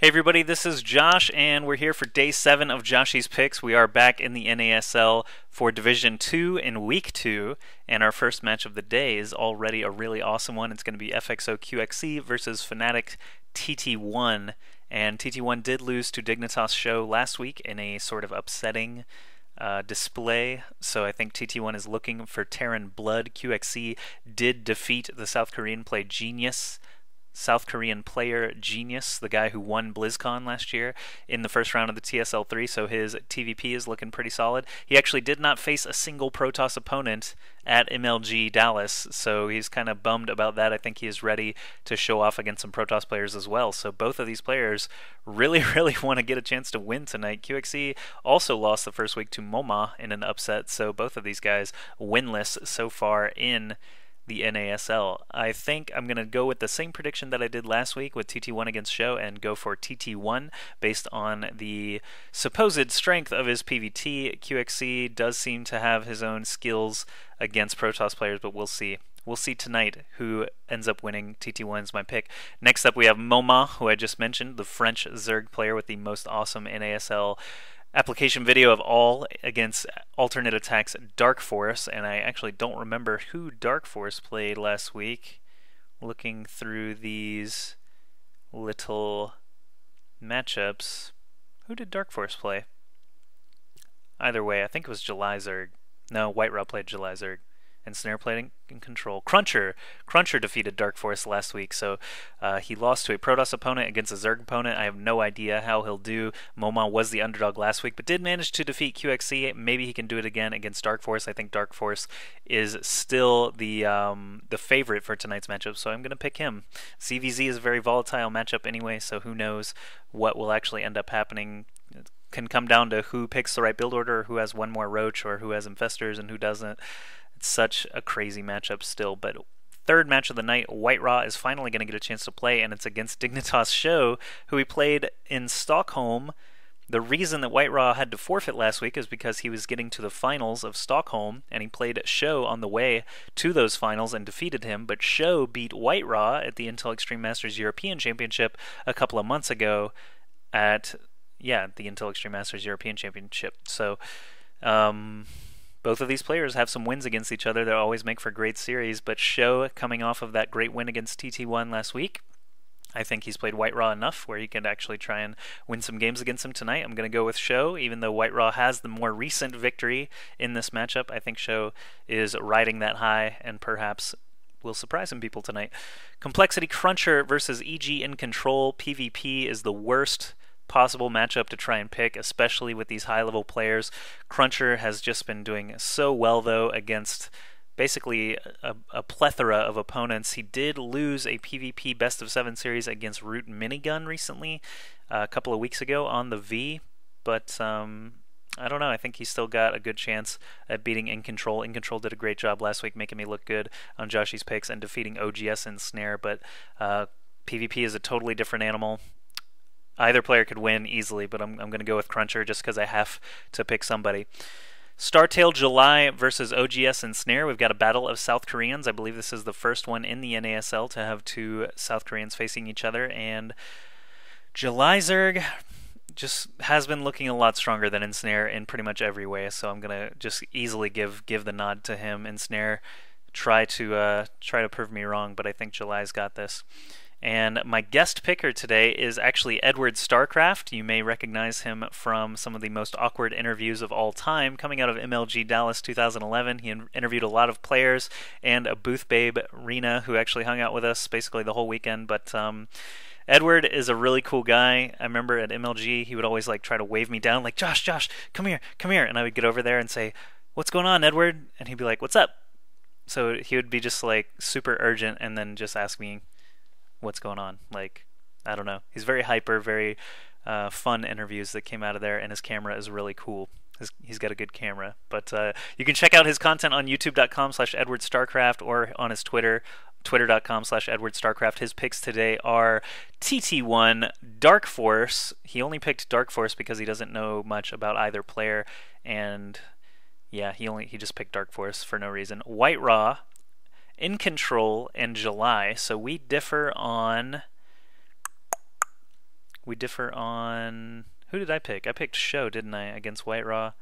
Hey everybody, this is Josh, and we're here for day 7 of Joshy's Picks. We are back in the NASL for Division 2 in Week 2, and our first match of the day is already a really awesome one. It's going to be FXO QXC versus Fnatic TT1, and TT1 did lose to Dignitas SjoW last week in a sort of upsetting display, so I think TT1 is looking for Terran blood. QXC did defeat the South Korean South Korean player Genius, the guy who won BlizzCon last year in the first round of the TSL 3, so his TVP is looking pretty solid. He actually did not face a single Protoss opponent at MLG Dallas, so he's kind of bummed about that. I think he is ready to show off against some Protoss players as well, so both of these players really want to get a chance to win tonight. QXC also lost the first week to Momo in an upset, so both of these guys winless so far in the NASL. I think I'm going to go with the same prediction that I did last week with TT1 against SjoW and go for TT1 based on the supposed strength of his PvT. QXC does seem to have his own skills against Protoss players, but we'll see. We'll see tonight who ends up winning. TT1 is my pick. Next up we have Momo, who I just mentioned, the French Zerg player with the most awesome NASL application video of all against alternate attacks DarKFoRcE, and I actually don't remember who DarKFoRcE played last week. Looking through these little matchups, who did DarKFoRcE play? Either way, I think it was JulyZerg. No, WhiteRaw played JulyZerg, and Snare played in control. Cruncher defeated DarKFoRcE last week, so he lost to a Protoss opponent against a Zerg opponent. I have no idea how he'll do. Momo was the underdog last week, but did manage to defeat QXC. Maybe he can do it again against DarKFoRcE. I think DarKFoRcE is still the favorite for tonight's matchup, so I'm going to pick him. CVZ is a very volatile matchup anyway, so who knows what will actually end up happening. It can come down to who picks the right build order, who has one more Roach, or who has Infestors and who doesn't. Such a crazy matchup still, but third match of the night, WhiteRaw is finally going to get a chance to play, and it's against Dignitas SjoW, who he played in Stockholm. The reason that WhiteRaw had to forfeit last week is because he was getting to the finals of Stockholm, and he played SjoW on the way to those finals and defeated him, but SjoW beat WhiteRaw at the Intel Extreme Masters European Championship a couple of months ago at, the Intel Extreme Masters European Championship. So, both of these players have some wins against each other. They'll always make for great series, but SjoW, coming off of that great win against TT1 last week, I think he's played WhiteRaw enough where he can actually try and win some games against him tonight. I'm going to go with SjoW, even though WhiteRaw has the more recent victory in this matchup. I think SjoW is riding that high and perhaps will surprise some people tonight. Complexity Cruncher versus EG in Control. PvP is the worst possible matchup to try and pick, especially with these high-level players. Cruncher has just been doing so well, though, against basically a plethora of opponents. He did lose a PvP Best of 7 series against Root Minigun recently, a couple of weeks ago on the V, but I don't know. I think he's still got a good chance at beating In Control. In Control did a great job last week making me look good on Joshy's Picks and defeating OGS and Snare, but PvP is a totally different animal. Either player could win easily, but I'm going to go with Cruncher just because I have to pick somebody. Startail July versus OGS and Snare. We've got a battle of South Koreans. I believe this is the first one in the NASL to have two South Koreans facing each other, and JulyZerg just has been looking a lot stronger than in Snare in pretty much every way, so I'm going to just easily give the nod to him. In Snare, try to prove me wrong, but I think July's got this. And my guest picker today is actually Edward StarCraft. You may recognize him from some of the most awkward interviews of all time. Coming out of MLG Dallas 2011, he interviewed a lot of players and a booth babe, Rena, who actually hung out with us basically the whole weekend. But Edward is a really cool guy. I remember at MLG, he would always try to wave me down, like, Josh, come here. And I would get over there and say, "What's going on, Edward?" And he'd be like, "What's up?" So he would be just super urgent and then just ask me what's going on. I don't know. He's very hyper, very fun interviews that came out of there, and his camera is really cool. He's got a good camera. But you can check out his content on youtube.com/EdwardStarCraft or on his Twitter, twitter.com/EdwardStarCraft. His picks today are TT1, DarKFoRcE. He only picked DarKFoRcE because he doesn't know much about either player, and yeah, he just picked DarKFoRcE for no reason. WhiteRaw, In Control, and July. So we differ on We differ on... Who did I pick? I picked SjoW, didn't I, against WhiteRaw,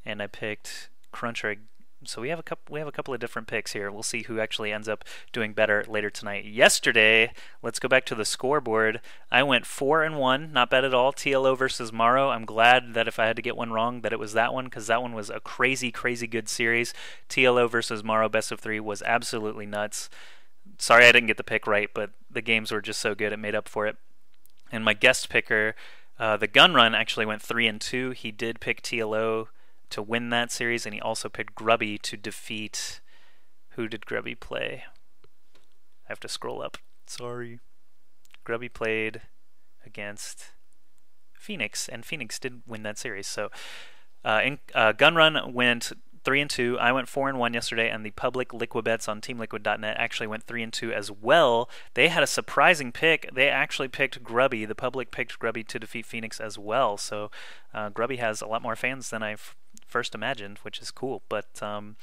and I picked Cruncher. So we have a couple of different picks here. We'll see who actually ends up doing better later tonight. Yesterday, let's go back to the scoreboard. I went 4-1, not bad at all. TLO versus Maro. I'm glad that if I had to get one wrong, that it was that one, because that one was a crazy, crazy good series. TLO versus Maro best of 3 was absolutely nuts. Sorry I didn't get the pick right, but the games were just so good it made up for it. And my guest picker, the Gun Run, actually went 3-2. He did pick TLO to win that series, and he also picked Grubby to defeat... Who did Grubby play? I have to scroll up. Sorry. Grubby played against Phoenix, and Phoenix did win that series. So Gun Run went 3-2. I went 4-1 yesterday, and the public Liquibets on TeamLiquid.net actually went 3-2 as well. They had a surprising pick. They actually picked Grubby. The public picked Grubby to defeat Phoenix as well. So Grubby has a lot more fans than I first imagined, which is cool. But I'm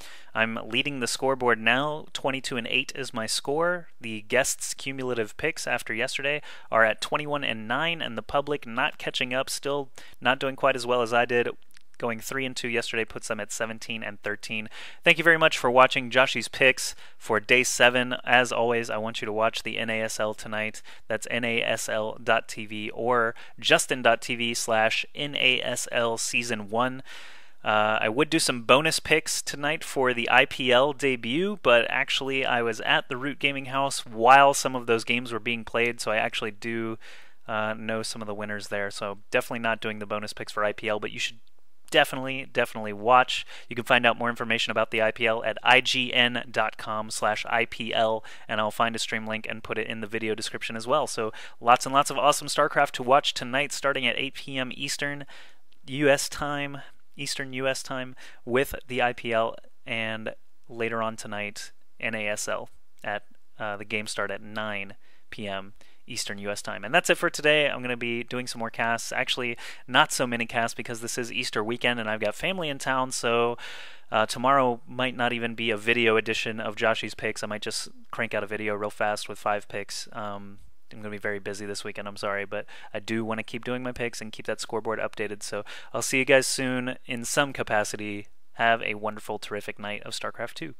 leading the scoreboard now. 22-8 is my score. The guests' cumulative picks after yesterday are at 21-9, and the public not catching up, still not doing quite as well as I did. Going 3-2 yesterday puts them at 17-13. Thank you very much for watching Joshy's picks for day 7. As always, I want you to watch the NASL tonight. That's NASL.tv or Justin.tv/NASL Season 1. I would do some bonus picks tonight for the IPL debut, but actually I was at the Root Gaming House while some of those games were being played, so I actually do know some of the winners there. So definitely not doing the bonus picks for IPL, but you should definitely watch. You can find out more information about the IPL at ign.com/IPL, and I'll find a stream link and put it in the video description as well. So lots and lots of awesome StarCraft to watch tonight, starting at 8 p.m. Eastern U.S. time, with the IPL, and later on tonight NASL at the game start at 9 p.m. Eastern U.S. time. And that's it for today. I'm going to be doing some more casts. Actually, not so many casts because this is Easter weekend and I've got family in town, so tomorrow might not even be a video edition of Joshy's picks. I might just crank out a video real fast with 5 picks. I'm going to be very busy this weekend, I'm sorry, but I do want to keep doing my picks and keep that scoreboard updated, so I'll see you guys soon in some capacity. Have a wonderful, terrific night of StarCraft 2.